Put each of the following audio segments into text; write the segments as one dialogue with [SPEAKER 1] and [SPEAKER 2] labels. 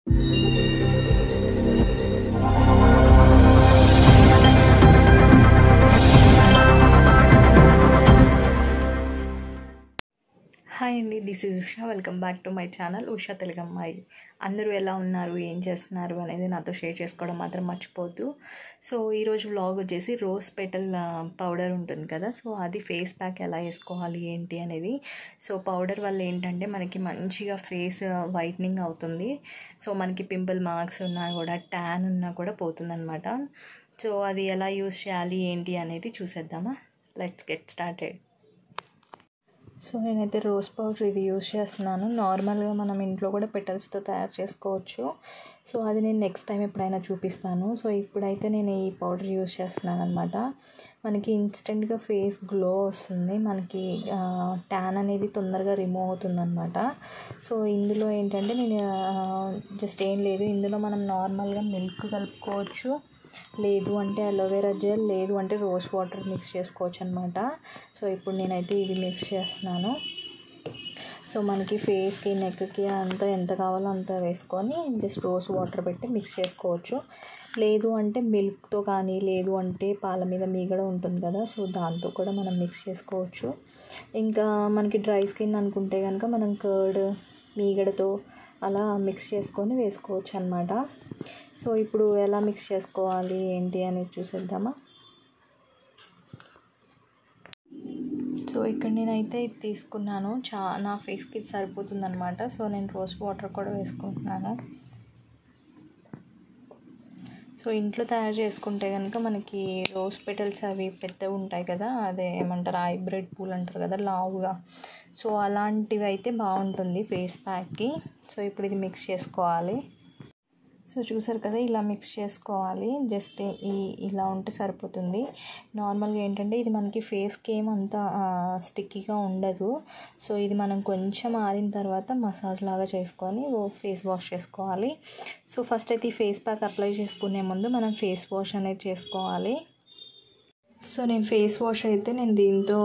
[SPEAKER 1] Hi అండి, this is Usha. Welcome back to my channel Usha Telugu అమ్మాయి. అందరూ ఎలా ఉన్నారు, ఏం చేస్తున్నారు అనేది నాతో షేర్ చేసుకోవడం మాత్రం మర్చిపోద్దు. సో ఈరోజు వ్లాగ్ వచ్చేసి రోజ్ పెటల్ పౌడర్ ఉంటుంది కదా, సో అది ఫేస్ ప్యాక్ ఎలా వేసుకోవాలి ఏంటి అనేది. సో పౌడర్ వల్ల ఏంటంటే మనకి మంచిగా ఫేస్ వైట్నింగ్ అవుతుంది. సో మనకి పింపుల్ మార్క్స్ ఉన్నా కూడా, ట్యాన్ ఉన్నా కూడా పోతుందన్నమాట. సో అది ఎలా యూస్ చేయాలి ఏంటి అనేది చూసేద్దామా. Let's get started. సో నేనైతే రోజ్ పౌడర్ ఇది యూజ్ చేస్తున్నాను. నార్మల్గా మనం ఇంట్లో కూడా పెటల్స్తో తయారు చేసుకోవచ్చు. సో అది నేను నెక్స్ట్ టైం ఎప్పుడైనా చూపిస్తాను. సో ఇప్పుడైతే నేను ఈ పౌడర్ యూజ్ చేస్తున్నాను అనమాట. మనకి ఇన్స్టెంట్గా ఫేస్ గ్లో వస్తుంది, మనకి ట్యాన్ అనేది తొందరగా రిమూవ్ అవుతుంది అనమాట. సో ఇందులో ఏంటంటే నేను జస్ట్ ఏం లేదు, ఇందులో మనం నార్మల్గా మిల్క్ కలుపుకోవచ్చు, లేదు అంటే అలోవెరా జెల్, లేదు అంటే రోజ్ వాటర్ మిక్స్ చేసుకోవచ్చు అనమాట. సో ఇప్పుడు నేనైతే ఇది మిక్స్ చేస్తున్నాను. సో మనకి ఫేస్కి, నెక్కి అంతా ఎంత కావాలో అంత వేసుకొని జస్ట్ రోజ్ వాటర్ పెట్టి మిక్స్ చేసుకోవచ్చు. లేదు అంటే మిల్క్తో కానీ, లేదు అంటే పాల మీద మీగడ ఉంటుంది కదా, సో దాంతో కూడా మనం మిక్స్ చేసుకోవచ్చు. ఇంకా మనకి డ్రై స్కిన్ అనుకుంటే కనుక మనం కర్డ్, మీగడతో అలా మిక్స్ చేసుకొని వేసుకోవచ్చు అనమాట. సో ఇప్పుడు ఎలా మిక్స్ చేసుకోవాలి ఏంటి అనేది చూసేద్దామా. సో ఇక్కడ నేనైతే ఇది తీసుకున్నాను, నా ఫేస్కి ఇది సరిపోతుంది అనమాట. సో నేను రోజ్ వాటర్ కూడా వేసుకుంటున్నాను. సో ఇంట్లో తయారు చేసుకుంటే కనుక మనకి రోజ్ పెటల్స్ అవి పెద్దవి ఉంటాయి కదా, అదే ఏమంటారు హైబ్రిడ్ పూలు అంటారు కదా లావుగా, సో అలాంటివి అయితే బాగుంటుంది ఫేస్ ప్యాక్కి. సో ఇప్పుడు ఇది మిక్స్ చేసుకోవాలి. సో చూసారు కదా, ఇలా మిక్స్ చేసుకోవాలి. జస్ట్ ఇలా ఉంటే సరిపోతుంది. నార్మల్గా ఏంటంటే ఇది మనకి ఫేస్కి ఏమంత స్టిక్కీగా ఉండదు. సో ఇది మనం కొంచెం ఆరిన తర్వాత మసాజ్ లాగా చేసుకొని ఫేస్ వాష్ చేసుకోవాలి. సో ఫస్ట్ అయితే ఈ ఫేస్ ప్యాక్ అప్లై చేసుకునే ముందు మనం ఫేస్ వాష్ అనేది చేసుకోవాలి. సో నేను ఫేస్ వాష్ అయితే నేను దీంతో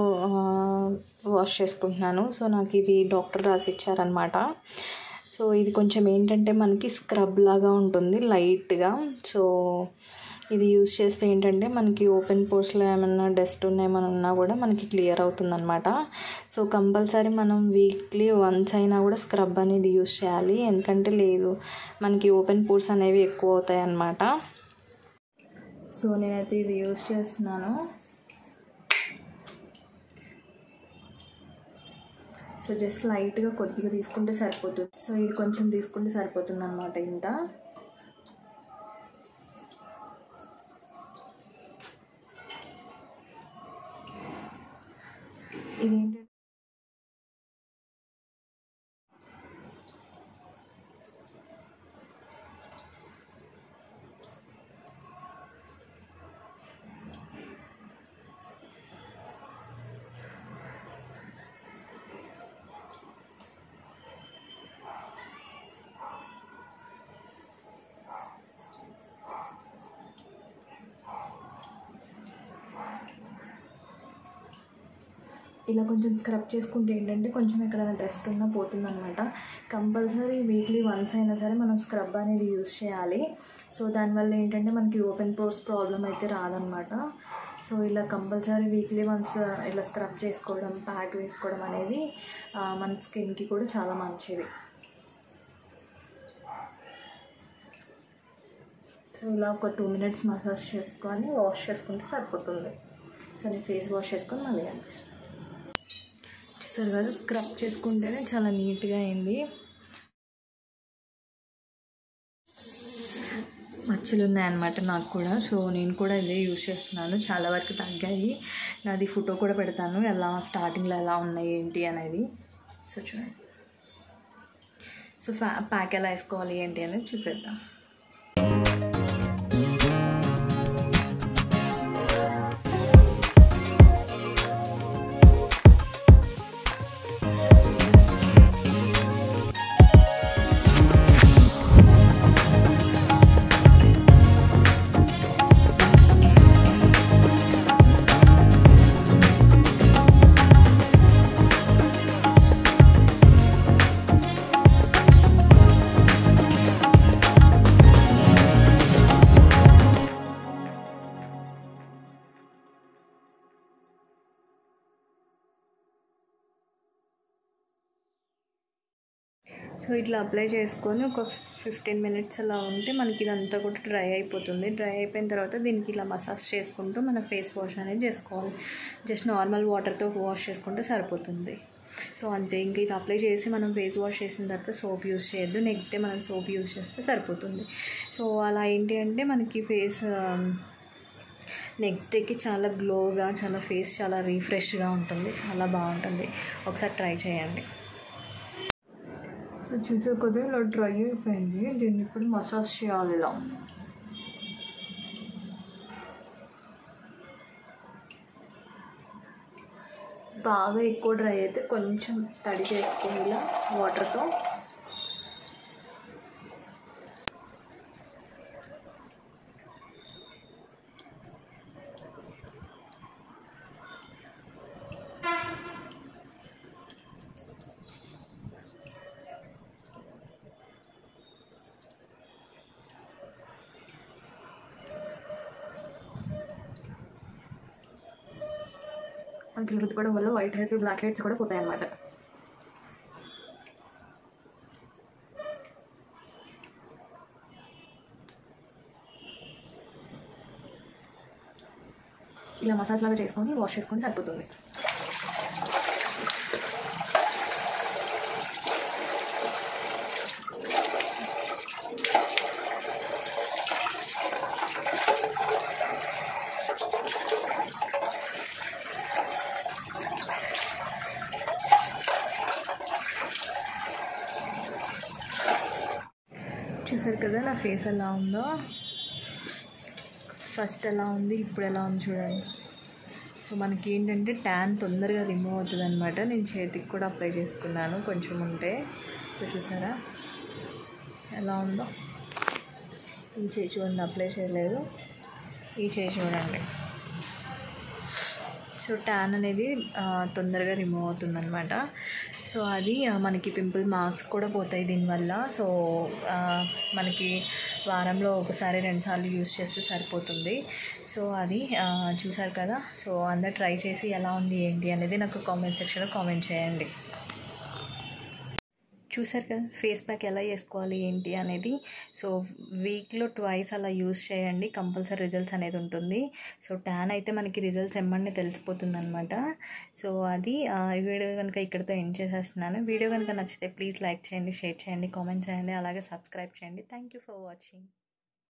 [SPEAKER 1] వాష్ చేసుకుంటున్నాను. సో నాకు ఇది డాక్టర్ రాసి ఇచ్చారనమాట. సో ఇది కొంచెం ఏంటంటే మనకి స్క్రబ్ లాగా ఉంటుంది లైట్గా. సో ఇది యూజ్ చేస్తే ఏంటంటే మనకి ఓపెన్ పోర్స్లో ఏమైనా డస్ట్ ఏమైనా ఉన్నా కూడా మనకి క్లియర్ అవుతుందన్నమాట. సో కంపల్సరీ మనం వీక్లీ వన్స్ అయినా కూడా స్క్రబ్ అనేది యూజ్ చేయాలి, ఎందుకంటే లేదు మనకి ఓపెన్ పోర్స్ అనేవి ఎక్కువ అవుతాయి అన్నమాట. సో నేనైతే ఇది యూజ్ చేస్తున్నాను. సో జస్ట్ లైట్గా కొద్దిగా తీసుకుంటే సరిపోతుంది. సో ఇది కొంచెం తీసుకుంటే సరిపోతుంది అన్నమాట. ఇంత ఇదేంటంటే ఇలా కొంచెం స్క్రబ్ చేసుకుంటే ఏంటంటే కొంచెం ఎక్కడైనా డస్ట్ ఉన్నా పోతుందన్నమాట. కంపల్సరీ వీక్లీ వన్స్ అయినా సరే మనం స్క్రబ్ అనేది యూజ్ చేయాలి. సో దానివల్ల ఏంటంటే మనకి ఓపెన్ పోర్స్ ప్రాబ్లం అయితే రాదనమాట. సో ఇలా కంపల్సరీ వీక్లీ వన్స్ ఇలా స్క్రబ్ చేసుకోవడం, ప్యాక్ వేసుకోవడం అనేది మన స్కిన్కి కూడా చాలా మంచిది. సో ఇలా ఒక 2 minutes మసాజ్ చేసుకొని వాష్ చేసుకుంటే సరిపోతుంది. సో నేను ఫేస్ వాష్ చేసుకొని మళ్ళీ అనిపిస్తుంది. చూసారు కదా, స్క్రబ్ చేసుకుంటేనే చాలా నీట్గా అయింది. మచ్చలు ఉన్నాయన్నమాట నాకు కూడా. సో నేను కూడా ఇదే యూజ్ చేస్తున్నాను, చాలా వరకు తగ్గాయి. నాది ఫోటో కూడా పెడతాను ఎలా స్టార్టింగ్లో ఎలా ఉన్నాయి ఏంటి అనేది. సో చూడండి. సో ప్యాక్ ఎలా వేసుకోవాలి ఏంటి అనేది చూసేద్దాం. సో ఇట్లా అప్లై చేసుకొని ఒక 15 మినిట్స్ అలా ఉంటే మనకి ఇదంతా కూడా డ్రై అయిపోతుంది. డ్రై అయిపోయిన తర్వాత దీనికి ఇలా మసాజ్ చేసుకుంటూ మన ఫేస్ వాష్ అనేది చేసుకోవాలి. జస్ట్ నార్మల్ వాటర్తో వాష్ చేసుకుంటే సరిపోతుంది. సో అంతే, ఇంక ఇది అప్లై చేసి మనం ఫేస్ వాష్ చేసిన తర్వాత సోప్ యూస్ చేయొద్దు. నెక్స్ట్ డే మనం సోప్ యూస్ చేస్తే సరిపోతుంది. సో అలా ఏంటి అంటే మనకి ఫేస్ నెక్స్ట్ డేకి చాలా గ్లోగా, చాలా ఫేస్ చాలా రీఫ్రెష్గా ఉంటుంది, చాలా బాగుంటుంది. ఒకసారి ట్రై చేయండి. సో చూసే కొద్దిగా ఇలా డ్రై అయిపోయింది. దీన్ని ఇప్పుడు మసాజ్ చేయాలి. ఇలా బాగా ఎక్కువ డ్రై అయితే కొంచెం తడి చేసుకొని ఇలా వాటర్తో మనకి రుద్దుకోవడం వల్ల వైట్ హెయిర్స్, బ్లాక్ హెయిర్స్ కూడా పోతాయి అన్నమాట. ఇలా మసాజ్ లాగా చేసుకొని వాష్ చేసుకొని సరిపోతుంది. చూసారు కదా నా ఫేస్ ఎలా ఉందో. ఫస్ట్ ఎలా ఉంది, ఇప్పుడు ఎలా ఉంది చూడండి. సో మనకి ఏంటంటే ట్యాన్ తొందరగా రిమూవ్ అవుతుంది అనమాట. నేను చేతికి కూడా అప్లై చేసుకున్నాను కొంచెం ఉంటే. సో చూసారా ఎలా ఉందో. ఈ చేయి చూడండి, అప్లై చేయలేదు. ఈ చేయి చూడండి. సో ట్యాన్ అనేది తొందరగా రిమూవ్ అవుతుంది అనమాట. సో అది మనకి పింపుల్ మార్క్స్ కూడా పోతాయి దీనివల్ల. సో మనకి వారంలో ఒకసారి 2 సార్లు యూస్ చేస్తే సరిపోతుంది. సో అది చూసారు కదా. సో అందరు ట్రై చేసి ఎలా ఉంది ఏంటి అనేది నాకు కామెంట్ సెక్షన్లో కామెంట్ చేయండి. చూసారు కదా ఫేస్ ప్యాక్ ఎలా చేసుకోవాలి ఏంటి అనేది. సో వీక్లో 2 అలా యూస్ చేయండి, కంపల్సరీ రిజల్ట్స్ అనేది ఉంటుంది. సో ట్యాన్ అయితే మనకి రిజల్ట్స్ ఎమ్మని తెలిసిపోతుంది అనమాట. సో అది ఈ వీడియో కనుక ఇక్కడితో ఎండ్ చేసేస్తున్నాను. వీడియో కనుక నచ్చితే ప్లీజ్ లైక్ చేయండి, షేర్ చేయండి, కామెంట్ చేయండి, అలాగే సబ్స్క్రైబ్ చేయండి. Thank you for watching.